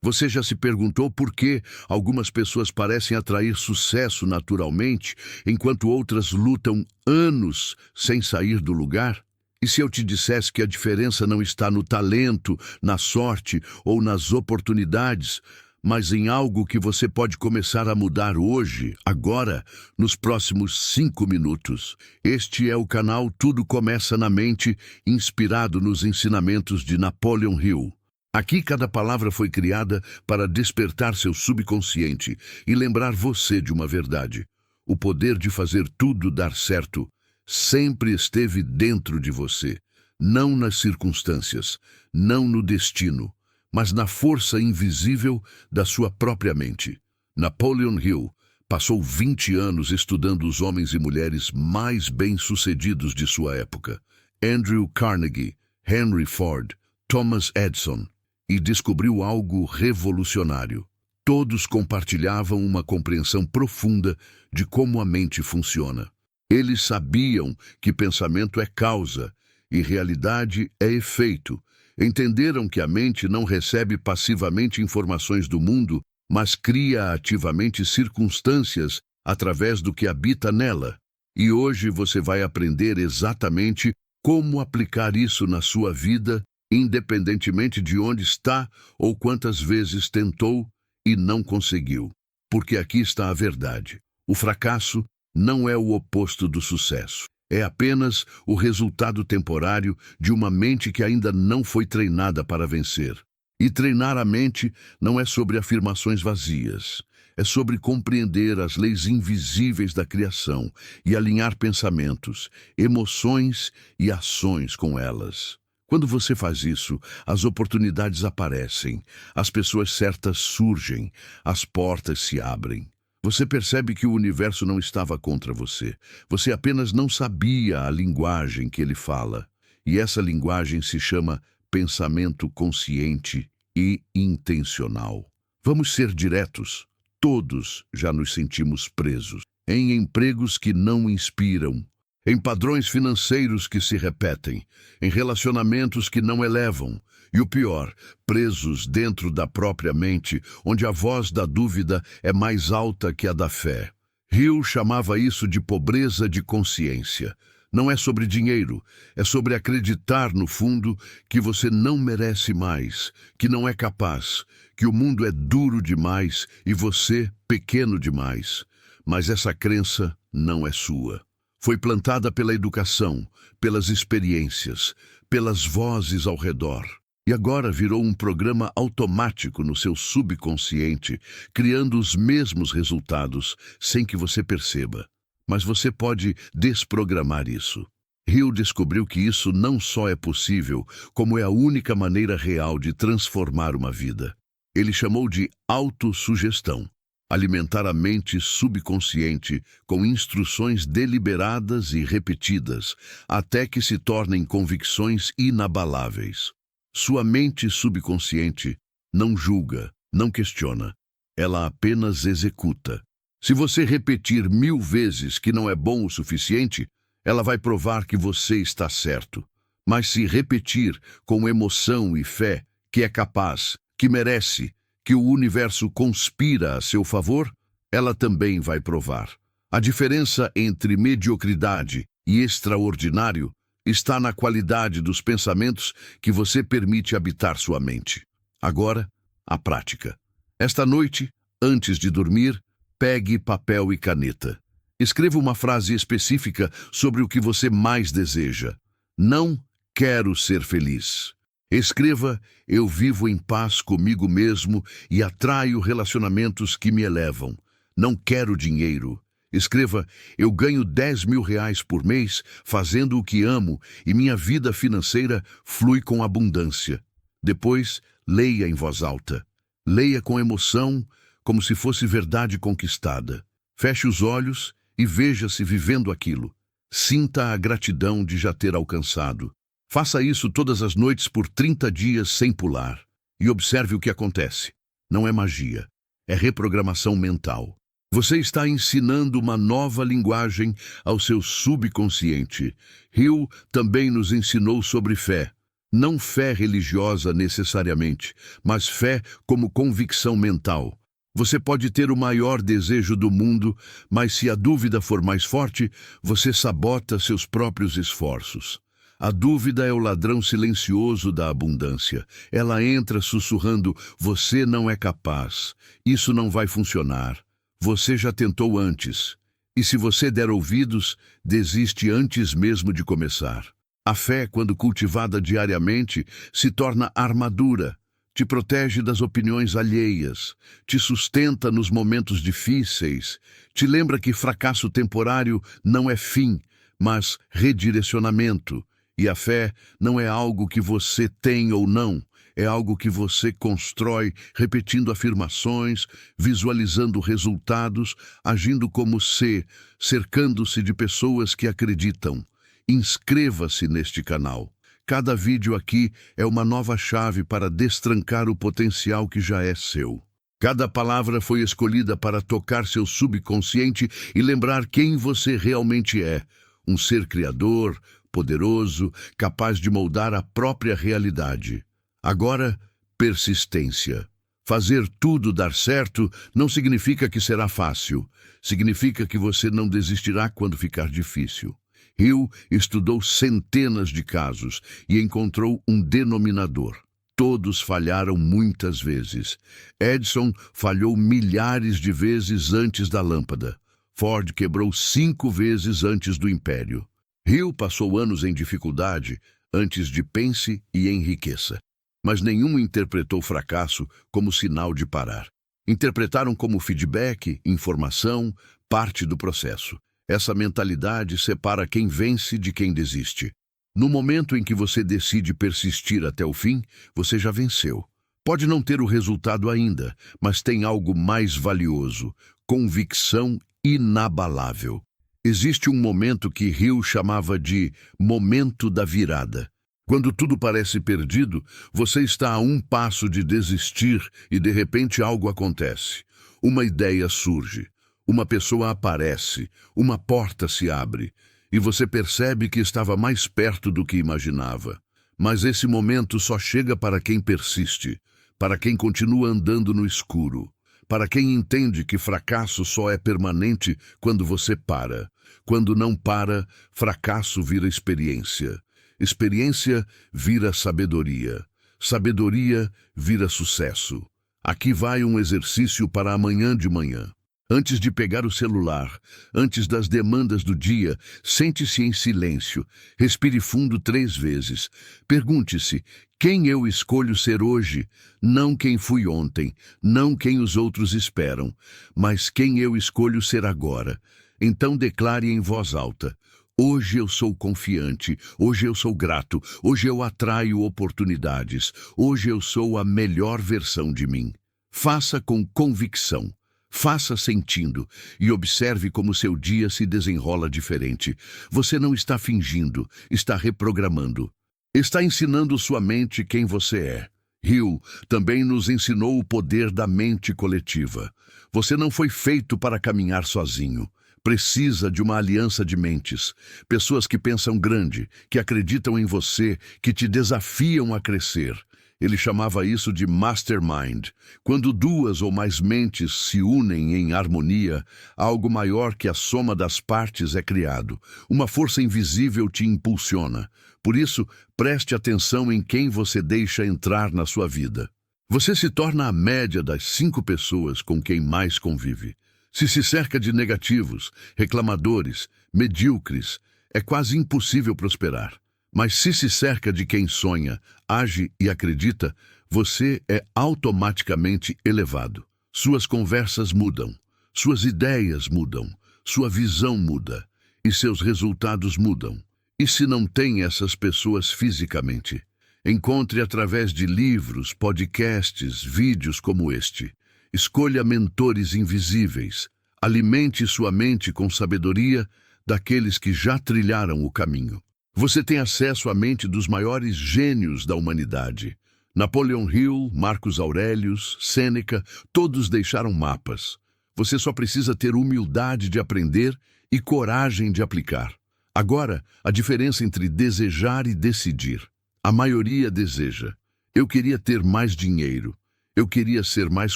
Você já se perguntou por que algumas pessoas parecem atrair sucesso naturalmente, enquanto outras lutam anos sem sair do lugar? E se eu te dissesse que a diferença não está no talento, na sorte ou nas oportunidades, mas em algo que você pode começar a mudar hoje, agora, nos próximos 5 minutos? Este é o canal Tudo Começa na Mente, inspirado nos ensinamentos de Napoleon Hill. Aqui cada palavra foi criada para despertar seu subconsciente e lembrar você de uma verdade. O poder de fazer tudo dar certo sempre esteve dentro de você, não nas circunstâncias, não no destino, mas na força invisível da sua própria mente. Napoleon Hill passou 20 anos estudando os homens e mulheres mais bem-sucedidos de sua época. Andrew Carnegie, Henry Ford, Thomas Edison, e descobriu algo revolucionário. Todos compartilhavam uma compreensão profunda de como a mente funciona. Eles sabiam que pensamento é causa e realidade é efeito. Entenderam que a mente não recebe passivamente informações do mundo, mas cria ativamente circunstâncias através do que habita nela. E hoje você vai aprender exatamente como aplicar isso na sua vida, independentemente de onde está ou quantas vezes tentou e não conseguiu. Porque aqui está a verdade. O fracasso não é o oposto do sucesso. É apenas o resultado temporário de uma mente que ainda não foi treinada para vencer. E treinar a mente não é sobre afirmações vazias. É sobre compreender as leis invisíveis da criação e alinhar pensamentos, emoções e ações com elas. Quando você faz isso, as oportunidades aparecem, as pessoas certas surgem, as portas se abrem. Você percebe que o universo não estava contra você. Você apenas não sabia a linguagem que ele fala. E essa linguagem se chama pensamento consciente e intencional. Vamos ser diretos. Todos já nos sentimos presos em empregos que não inspiram, em padrões financeiros que se repetem, em relacionamentos que não elevam, e o pior, presos dentro da própria mente, onde a voz da dúvida é mais alta que a da fé. Hill chamava isso de pobreza de consciência. Não é sobre dinheiro, é sobre acreditar no fundo que você não merece mais, que não é capaz, que o mundo é duro demais e você pequeno demais. Mas essa crença não é sua. Foi plantada pela educação, pelas experiências, pelas vozes ao redor. E agora virou um programa automático no seu subconsciente, criando os mesmos resultados sem que você perceba. Mas você pode desprogramar isso. Hill descobriu que isso não só é possível, como é a única maneira real de transformar uma vida. Ele chamou de autossugestão. Alimentar a mente subconsciente com instruções deliberadas e repetidas, até que se tornem convicções inabaláveis. Sua mente subconsciente não julga, não questiona. Ela apenas executa. Se você repetir 1000 vezes que não é bom o suficiente, ela vai provar que você está certo. Mas se repetir com emoção e fé que é capaz, que merece, que o universo conspira a seu favor, ela também vai provar. A diferença entre mediocridade e extraordinário está na qualidade dos pensamentos que você permite habitar sua mente. Agora, a prática. Esta noite, antes de dormir, pegue papel e caneta. Escreva uma frase específica sobre o que você mais deseja. Não quero ser feliz. Escreva: eu vivo em paz comigo mesmo e atraio relacionamentos que me elevam. Não quero dinheiro. Escreva: eu ganho 10 mil reais por mês fazendo o que amo e minha vida financeira flui com abundância. Depois, leia em voz alta. Leia com emoção, como se fosse verdade conquistada. Feche os olhos e veja-se vivendo aquilo. Sinta a gratidão de já ter alcançado. Faça isso todas as noites por 30 dias sem pular. E observe o que acontece. Não é magia. É reprogramação mental. Você está ensinando uma nova linguagem ao seu subconsciente. Hill também nos ensinou sobre fé. Não fé religiosa necessariamente, mas fé como convicção mental. Você pode ter o maior desejo do mundo, mas se a dúvida for mais forte, você sabota seus próprios esforços. A dúvida é o ladrão silencioso da abundância. Ela entra sussurrando: você não é capaz, isso não vai funcionar. Você já tentou antes. E se você der ouvidos, desiste antes mesmo de começar. A fé, quando cultivada diariamente, se torna armadura. Te protege das opiniões alheias, te sustenta nos momentos difíceis, te lembra que fracasso temporário não é fim, mas redirecionamento. E a fé não é algo que você tem ou não, é algo que você constrói repetindo afirmações, visualizando resultados, agindo como se, cercando-se de pessoas que acreditam. Inscreva-se neste canal. Cada vídeo aqui é uma nova chave para destrancar o potencial que já é seu. Cada palavra foi escolhida para tocar seu subconsciente e lembrar quem você realmente é. Um ser criador, poderoso, capaz de moldar a própria realidade. Agora, persistência. Fazer tudo dar certo não significa que será fácil. Significa que você não desistirá quando ficar difícil. Hill estudou centenas de casos e encontrou um denominador. Todos falharam muitas vezes. Edison falhou milhares de vezes antes da lâmpada. Ford quebrou 5 vezes antes do império. Hill passou anos em dificuldade antes de pense e enriqueça. Mas nenhum interpretou fracasso como sinal de parar. Interpretaram como feedback, informação, parte do processo. Essa mentalidade separa quem vence de quem desiste. No momento em que você decide persistir até o fim, você já venceu. Pode não ter o resultado ainda, mas tem algo mais valioso: convicção inabalável. Existe um momento que Hill chamava de momento da virada. Quando tudo parece perdido, você está a um passo de desistir e de repente algo acontece. Uma ideia surge. Uma pessoa aparece, uma porta se abre, e você percebe que estava mais perto do que imaginava. Mas esse momento só chega para quem persiste, para quem continua andando no escuro, para quem entende que fracasso só é permanente quando você para. Quando não para, fracasso vira experiência. Experiência vira sabedoria. Sabedoria vira sucesso. Aqui vai um exercício para amanhã de manhã. Antes de pegar o celular, antes das demandas do dia, sente-se em silêncio, respire fundo 3 vezes. Pergunte-se: quem eu escolho ser hoje? Não quem fui ontem, não quem os outros esperam, mas quem eu escolho ser agora. Então declare em voz alta: hoje eu sou confiante, hoje eu sou grato, hoje eu atraio oportunidades, hoje eu sou a melhor versão de mim. Faça com convicção. Faça sentindo e observe como seu dia se desenrola diferente. Você não está fingindo, está reprogramando. Está ensinando sua mente quem você é. Hill também nos ensinou o poder da mente coletiva. Você não foi feito para caminhar sozinho. Precisa de uma aliança de mentes. Pessoas que pensam grande, que acreditam em você, que te desafiam a crescer. Ele chamava isso de mastermind. Quando 2 ou mais mentes se unem em harmonia, algo maior que a soma das partes é criado. Uma força invisível te impulsiona. Por isso, preste atenção em quem você deixa entrar na sua vida. Você se torna a média das 5 pessoas com quem mais convive. Se cerca de negativos, reclamadores, medíocres, é quase impossível prosperar. Mas se cerca de quem sonha, age e acredita, você é automaticamente elevado. Suas conversas mudam, suas ideias mudam, sua visão muda e seus resultados mudam. E se não tem essas pessoas fisicamente? Encontre através de livros, podcasts, vídeos como este. Escolha mentores invisíveis. Alimente sua mente com sabedoria daqueles que já trilharam o caminho. Você tem acesso à mente dos maiores gênios da humanidade. Napoleon Hill, Marcos Aurelius, Sêneca, todos deixaram mapas. Você só precisa ter humildade de aprender e coragem de aplicar. Agora, a diferença entre desejar e decidir. A maioria deseja. Eu queria ter mais dinheiro. Eu queria ser mais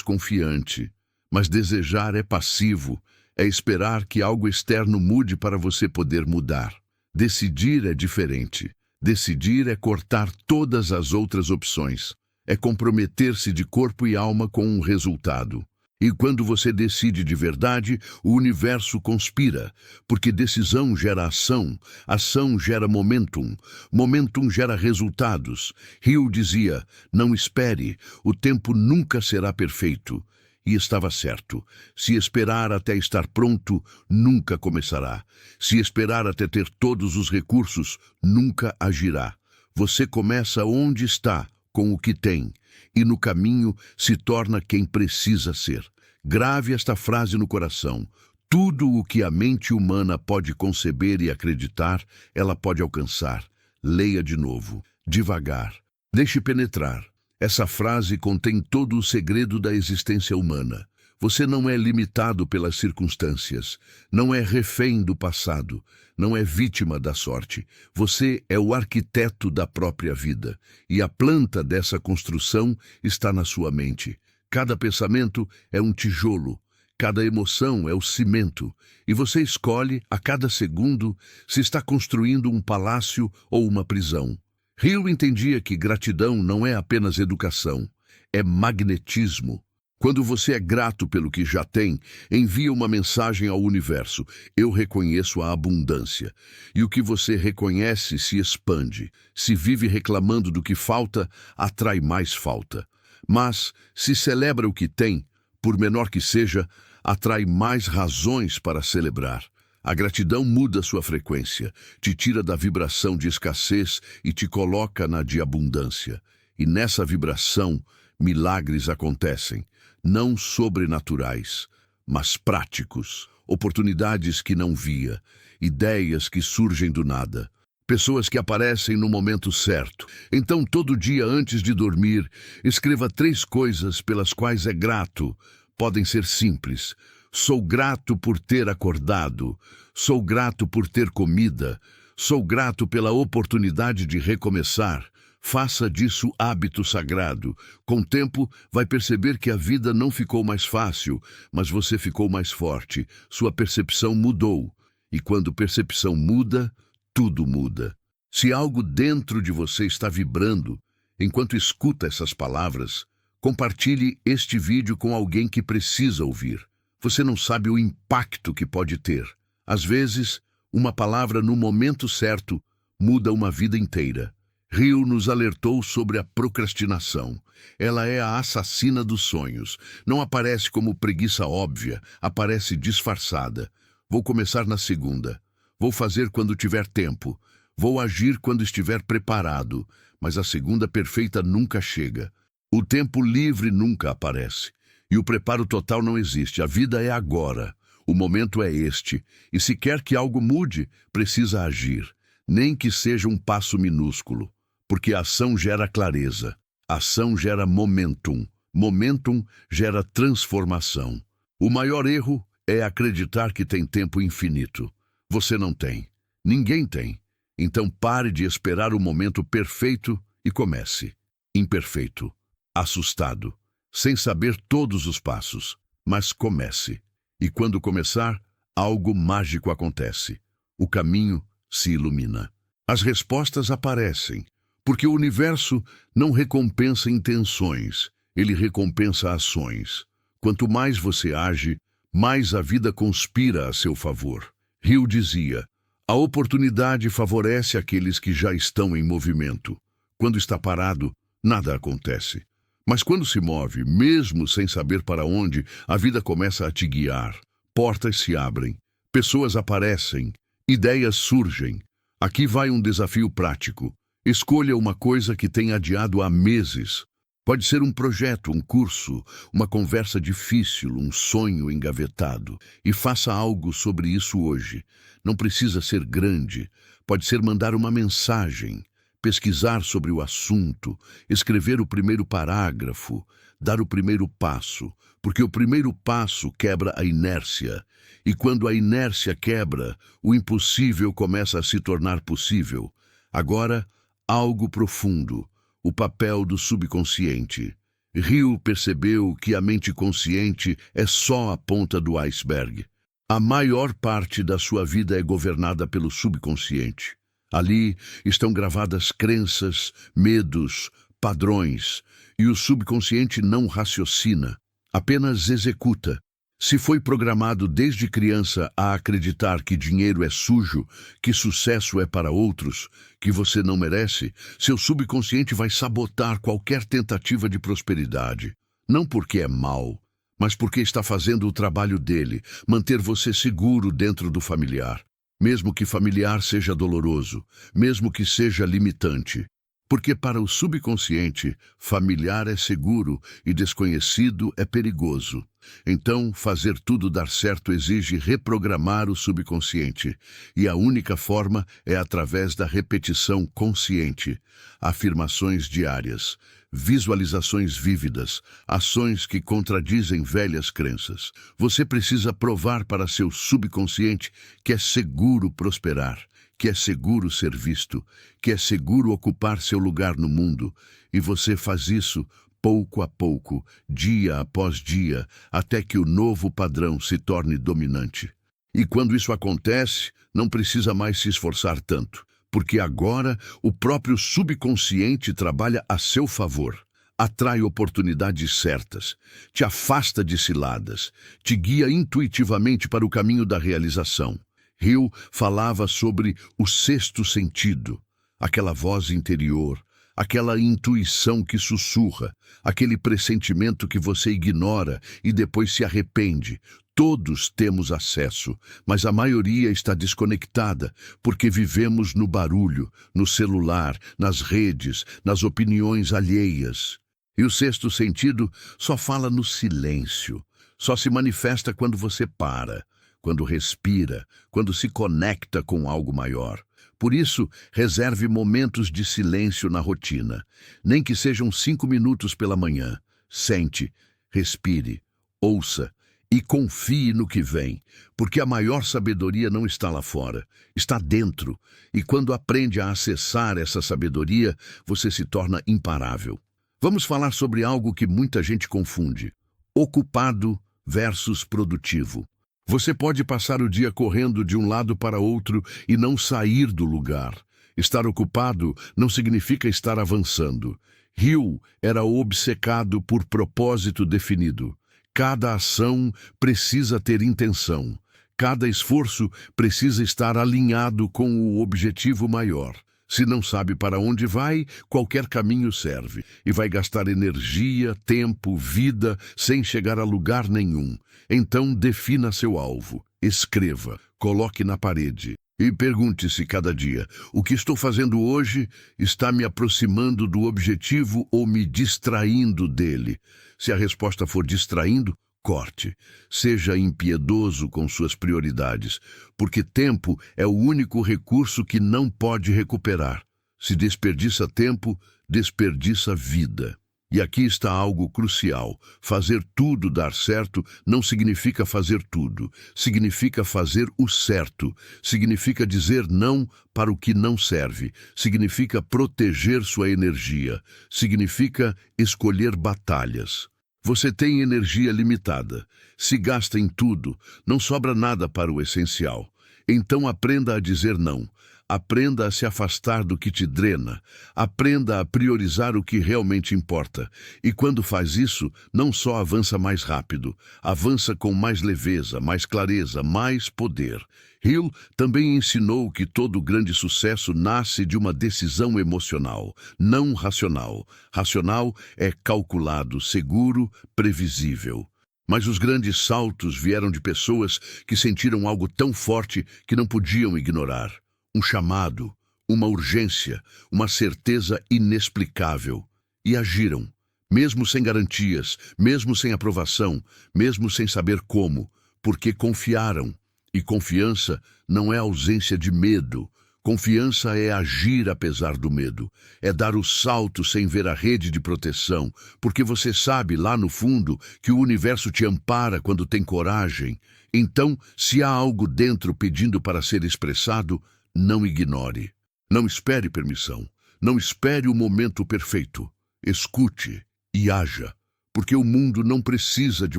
confiante. Mas desejar é passivo, é esperar que algo externo mude para você poder mudar. Decidir é diferente. Decidir é cortar todas as outras opções. É comprometer-se de corpo e alma com um resultado. E quando você decide de verdade, o universo conspira, porque decisão gera ação, ação gera momentum, momentum gera resultados. Hill dizia, não espere, o tempo nunca será perfeito. E estava certo. Se esperar até estar pronto, nunca começará. Se esperar até ter todos os recursos, nunca agirá. Você começa onde está, com o que tem, e no caminho se torna quem precisa ser. Grave esta frase no coração. Tudo o que a mente humana pode conceber e acreditar, ela pode alcançar. Leia de novo, devagar. Deixe penetrar. Essa frase contém todo o segredo da existência humana. Você não é limitado pelas circunstâncias, não é refém do passado, não é vítima da sorte. Você é o arquiteto da própria vida, e a planta dessa construção está na sua mente. Cada pensamento é um tijolo, cada emoção é o cimento, e você escolhe, a cada segundo, se está construindo um palácio ou uma prisão. Hill entendia que gratidão não é apenas educação, é magnetismo. Quando você é grato pelo que já tem, envia uma mensagem ao universo. Eu reconheço a abundância. E o que você reconhece se expande. Se vive reclamando do que falta, atrai mais falta. Mas, se celebra o que tem, por menor que seja, atrai mais razões para celebrar. A gratidão muda sua frequência, te tira da vibração de escassez e te coloca na de abundância. E nessa vibração, milagres acontecem, não sobrenaturais, mas práticos, oportunidades que não via, ideias que surgem do nada, pessoas que aparecem no momento certo. Então, todo dia antes de dormir, escreva 3 coisas pelas quais é grato. Podem ser simples. Sou grato por ter acordado. Sou grato por ter comida. Sou grato pela oportunidade de recomeçar. Faça disso hábito sagrado. Com o tempo, vai perceber que a vida não ficou mais fácil, mas você ficou mais forte. Sua percepção mudou. E quando percepção muda, tudo muda. Se algo dentro de você está vibrando, enquanto escuta essas palavras, compartilhe este vídeo com alguém que precisa ouvir. Você não sabe o impacto que pode ter. Às vezes, uma palavra no momento certo muda uma vida inteira. Hill nos alertou sobre a procrastinação. Ela é a assassina dos sonhos. Não aparece como preguiça óbvia, aparece disfarçada. Vou começar na segunda. Vou fazer quando tiver tempo. Vou agir quando estiver preparado. Mas a segunda perfeita nunca chega. O tempo livre nunca aparece. E o preparo total não existe. A vida é agora. O momento é este. E se quer que algo mude, precisa agir. Nem que seja um passo minúsculo. Porque a ação gera clareza. A ação gera momentum. Momentum gera transformação. O maior erro é acreditar que tem tempo infinito. Você não tem. Ninguém tem. Então pare de esperar o momento perfeito e comece. Imperfeito. Assustado. Sem saber todos os passos. Mas comece. E quando começar, algo mágico acontece. O caminho se ilumina. As respostas aparecem. Porque o universo não recompensa intenções, ele recompensa ações. Quanto mais você age, mais a vida conspira a seu favor. Hill dizia, a oportunidade favorece aqueles que já estão em movimento. Quando está parado, nada acontece. Mas quando se move, mesmo sem saber para onde, a vida começa a te guiar. Portas se abrem, pessoas aparecem, ideias surgem. Aqui vai um desafio prático. Escolha uma coisa que tenha adiado há meses. Pode ser um projeto, um curso, uma conversa difícil, um sonho engavetado. E faça algo sobre isso hoje. Não precisa ser grande. Pode ser mandar uma mensagem, pesquisar sobre o assunto, escrever o primeiro parágrafo, dar o primeiro passo. Porque o primeiro passo quebra a inércia. E quando a inércia quebra, o impossível começa a se tornar possível. Agora, algo profundo, o papel do subconsciente. Hill percebeu que a mente consciente é só a ponta do iceberg. A maior parte da sua vida é governada pelo subconsciente. Ali estão gravadas crenças, medos, padrões, e o subconsciente não raciocina, apenas executa. Se foi programado desde criança a acreditar que dinheiro é sujo, que sucesso é para outros, que você não merece, seu subconsciente vai sabotar qualquer tentativa de prosperidade. Não porque é mau, mas porque está fazendo o trabalho dele, manter você seguro dentro do familiar. Mesmo que familiar seja doloroso, mesmo que seja limitante. Porque para o subconsciente, familiar é seguro e desconhecido é perigoso. Então, fazer tudo dar certo exige reprogramar o subconsciente. E a única forma é através da repetição consciente. Afirmações diárias, visualizações vívidas, ações que contradizem velhas crenças. Você precisa provar para seu subconsciente que é seguro prosperar, que é seguro ser visto, que é seguro ocupar seu lugar no mundo, e você faz isso pouco a pouco, dia após dia, até que o novo padrão se torne dominante. E quando isso acontece, não precisa mais se esforçar tanto, porque agora o próprio subconsciente trabalha a seu favor. Atrai oportunidades certas, te afasta de ciladas, te guia intuitivamente para o caminho da realização. Hill falava sobre o sexto sentido, aquela voz interior, aquela intuição que sussurra, aquele pressentimento que você ignora e depois se arrepende. Todos temos acesso, mas a maioria está desconectada porque vivemos no barulho, no celular, nas redes, nas opiniões alheias. E o sexto sentido só fala no silêncio, só se manifesta quando você para, quando respira, quando se conecta com algo maior. Por isso, reserve momentos de silêncio na rotina, nem que sejam 5 minutos pela manhã. Sente, respire, ouça e confie no que vem, porque a maior sabedoria não está lá fora, está dentro. E quando aprende a acessar essa sabedoria, você se torna imparável. Vamos falar sobre algo que muita gente confunde: ocupado versus produtivo. Você pode passar o dia correndo de um lado para outro e não sair do lugar. Estar ocupado não significa estar avançando. Hill era obcecado por propósito definido. Cada ação precisa ter intenção. Cada esforço precisa estar alinhado com o objetivo maior. Se não sabe para onde vai, qualquer caminho serve, e vai gastar energia, tempo, vida, sem chegar a lugar nenhum. Então defina seu alvo, escreva, coloque na parede e pergunte-se cada dia: o que estou fazendo hoje está me aproximando do objetivo ou me distraindo dele? Se a resposta for distraindo, corte. Seja impiedoso com suas prioridades, porque tempo é o único recurso que não pode recuperar. Se desperdiça tempo, desperdiça vida. E aqui está algo crucial. Fazer tudo dar certo não significa fazer tudo. Significa fazer o certo. Significa dizer não para o que não serve. Significa proteger sua energia. Significa escolher batalhas. Você tem energia limitada. Se gasta em tudo, não sobra nada para o essencial. Então aprenda a dizer não. Aprenda a se afastar do que te drena. Aprenda a priorizar o que realmente importa. E quando faz isso, não só avança mais rápido, avança com mais leveza, mais clareza, mais poder. Hill também ensinou que todo grande sucesso nasce de uma decisão emocional, não racional. Racional é calculado, seguro, previsível. Mas os grandes saltos vieram de pessoas que sentiram algo tão forte que não podiam ignorar. Um chamado, uma urgência, uma certeza inexplicável. E agiram, mesmo sem garantias, mesmo sem aprovação, mesmo sem saber como, porque confiaram. E confiança não é ausência de medo. Confiança é agir apesar do medo. É dar o salto sem ver a rede de proteção, porque você sabe lá no fundo que o universo te ampara quando tem coragem. Então, se há algo dentro pedindo para ser expressado, não ignore. Não espere permissão. Não espere o momento perfeito. Escute e haja. Porque o mundo não precisa de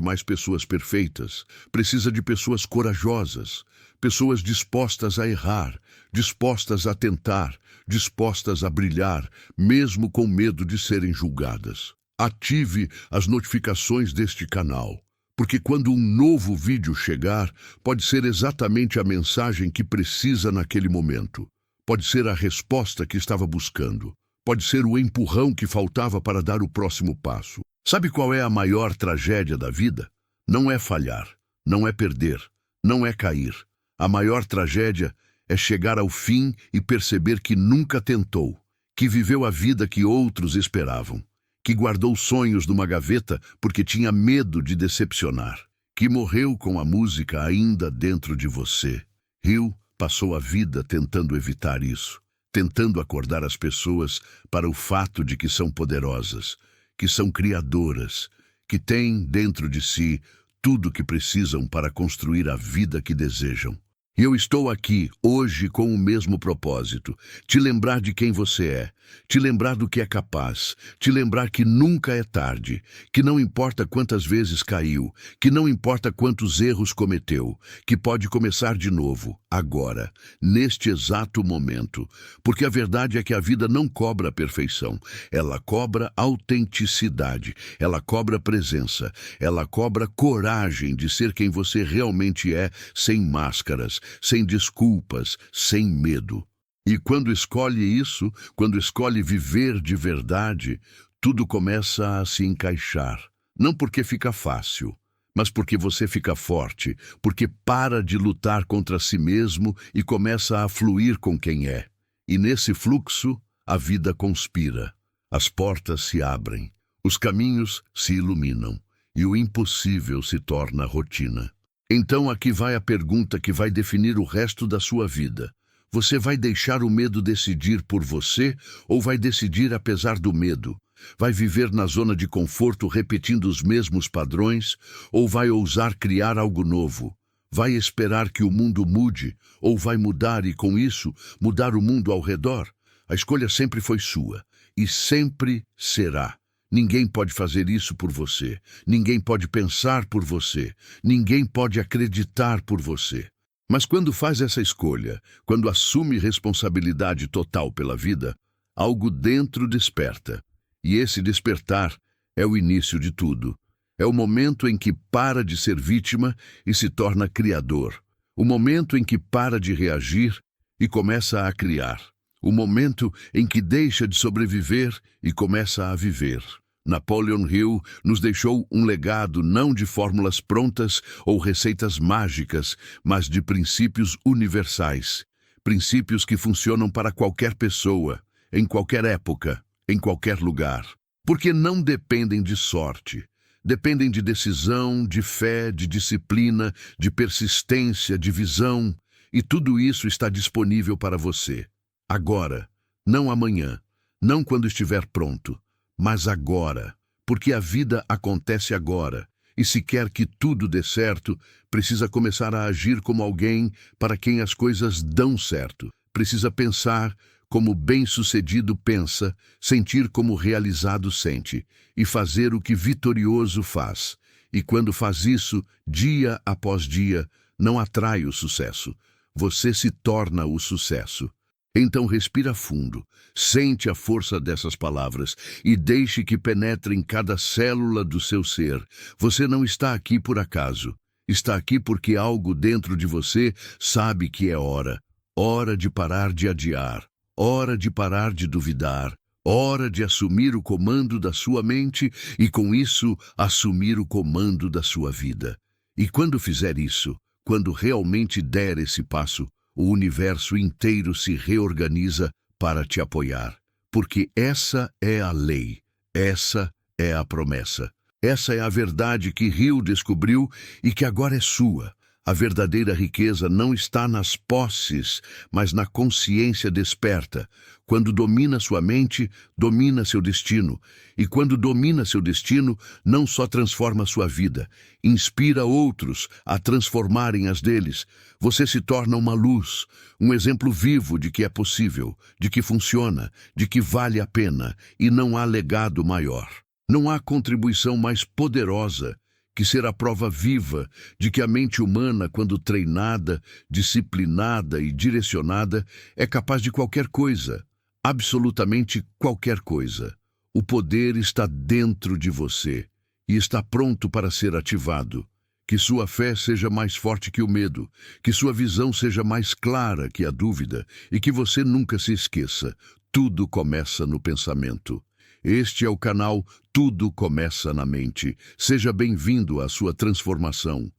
mais pessoas perfeitas. Precisa de pessoas corajosas. Pessoas dispostas a errar, dispostas a tentar, dispostas a brilhar, mesmo com medo de serem julgadas. Ative as notificações deste canal, porque quando um novo vídeo chegar, pode ser exatamente a mensagem que precisa naquele momento. Pode ser a resposta que estava buscando. Pode ser o empurrão que faltava para dar o próximo passo. Sabe qual é a maior tragédia da vida? Não é falhar, não é perder, não é cair. A maior tragédia é chegar ao fim e perceber que nunca tentou, que viveu a vida que outros esperavam, que guardou sonhos numa gaveta porque tinha medo de decepcionar, que morreu com a música ainda dentro de você. Hill passou a vida tentando evitar isso, tentando acordar as pessoas para o fato de que são poderosas, que são criadoras, que têm dentro de si tudo o que precisam para construir a vida que desejam. E eu estou aqui, hoje, com o mesmo propósito. Te lembrar de quem você é, te lembrar do que é capaz, te lembrar que nunca é tarde, que não importa quantas vezes caiu, que não importa quantos erros cometeu, que pode começar de novo, agora, neste exato momento. Porque a verdade é que a vida não cobra perfeição, ela cobra autenticidade, ela cobra presença, ela cobra coragem de ser quem você realmente é, sem máscaras, sem desculpas, sem medo. E quando escolhe isso, quando escolhe viver de verdade, tudo começa a se encaixar. Não porque fica fácil, mas porque você fica forte, porque para de lutar contra si mesmo e começa a fluir com quem é. E nesse fluxo, a vida conspira. As portas se abrem, os caminhos se iluminam e o impossível se torna rotina. Então aqui vai a pergunta que vai definir o resto da sua vida. Você vai deixar o medo decidir por você ou vai decidir apesar do medo? Vai viver na zona de conforto repetindo os mesmos padrões ou vai ousar criar algo novo? Vai esperar que o mundo mude ou vai mudar e com isso mudar o mundo ao redor? A escolha sempre foi sua e sempre será. Ninguém pode fazer isso por você. Ninguém pode pensar por você. Ninguém pode acreditar por você. Mas quando faz essa escolha, quando assume responsabilidade total pela vida, algo dentro desperta. E esse despertar é o início de tudo. É o momento em que para de ser vítima e se torna criador. O momento em que para de reagir e começa a criar. O momento em que deixa de sobreviver e começa a viver. Napoleon Hill nos deixou um legado não de fórmulas prontas ou receitas mágicas, mas de princípios universais. Princípios que funcionam para qualquer pessoa, em qualquer época, em qualquer lugar. Porque não dependem de sorte. Dependem de decisão, de fé, de disciplina, de persistência, de visão. E tudo isso está disponível para você. Agora, não amanhã, não quando estiver pronto, mas agora, porque a vida acontece agora, e se quer que tudo dê certo, precisa começar a agir como alguém para quem as coisas dão certo. Precisa pensar como bem-sucedido pensa, sentir como realizado sente, e fazer o que vitorioso faz. E quando faz isso, dia após dia, não atrai o sucesso. Você se torna o sucesso. Então respira fundo, sente a força dessas palavras e deixe que penetre em cada célula do seu ser. Você não está aqui por acaso. Está aqui porque algo dentro de você sabe que é hora. Hora de parar de adiar. Hora de parar de duvidar. Hora de assumir o comando da sua mente e, com isso, assumir o comando da sua vida. E quando fizer isso, quando realmente der esse passo, o universo inteiro se reorganiza para te apoiar. Porque essa é a lei, essa é a promessa. Essa é a verdade que Hill descobriu e que agora é sua. A verdadeira riqueza não está nas posses, mas na consciência desperta. Quando domina sua mente, domina seu destino. E quando domina seu destino, não só transforma sua vida, inspira outros a transformarem as deles. Você se torna uma luz, um exemplo vivo de que é possível, de que funciona, de que vale a pena, e não há legado maior. Não há contribuição mais poderosa que ser a prova viva de que a mente humana, quando treinada, disciplinada e direcionada, é capaz de qualquer coisa, absolutamente qualquer coisa. O poder está dentro de você e está pronto para ser ativado. Que sua fé seja mais forte que o medo, que sua visão seja mais clara que a dúvida e que você nunca se esqueça: tudo começa no pensamento. Este é o canal Tudo Começa na Mente. Seja bem-vindo à sua transformação.